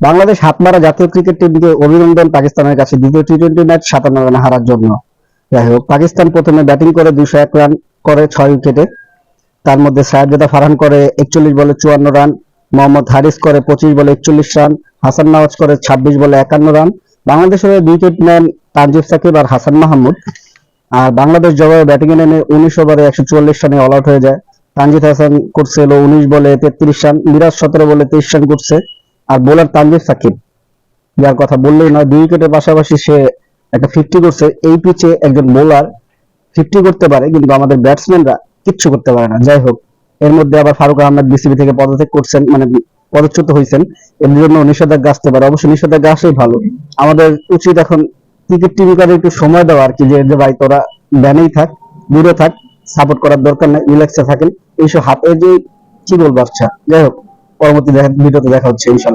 বাংলাদেশ হাতমারা জাতীয় ক্রিকেট টিমকে অভিনন্দন পাকিস্তানের কাছে দ্বিতীয় টি-20 ম্যাচ 57 রানে হারার জন্য। যাই হোক, পাকিস্তান প্রথমে ব্যাটিং করে 201 রান করে 6 উইকেটে। তার মধ্যে সাহেবজাদা ফারহান করে 41 বলে 54 রান, মোহাম্মদ হারিস করে 25 বলে 41 রান, হাসান নওয়াজ করে 26 বলে 51 রান। বাংলাদেশের হয়ে উইকেট নেন তানজিদ সাকিব আর হাসান মাহমুদ। আর বাংলাদেশ জবাবে ব্যাটিং এ নেমে 19 ওভারে 144 রানে অল আউট হয়ে যায়। তানজিদ হাসান করছে 19 বলে 33 রান, মিরাজ 17 বলে 23 রান করছে। আর বোলার তানজিদ সাকিব, যার কথা বললেই নয়, 2 উইকেটের পাশাপাশি সে একটা 50 করছে। এই পিচে একজন বোলার 50 করতে পারে, কিন্তু আমাদের ব্যাটসম্যানরা কিচ্ছু করতে পারে না। যাই হোক, এর মধ্যে আবার ফারুক আহমেদ বিসিবি থেকে পদত্যাগ করছেন, মানে পদচ্যুত হয়েছেন। এর জন্য নিষেধাজ্ঞা আসতে পারে, অবশ্যই নিষেধাজ্ঞা আসলেই ভালো। আমাদের উচিত এখন ক্রিকেট টিমকে একটু সময় দেওয়া আর কি, যে ভাই তোরা ব্যানেই থাক, দূরে থাক, সাপোর্ট করার দরকার নেই, রিল্যাক্সে থাকেন। এইসব হাতে যে কি বলবো, আচ্ছা যাই হোক, পরবর্তী ভিডিওতে দেখা হচ্ছে ইনশাল্লাহ।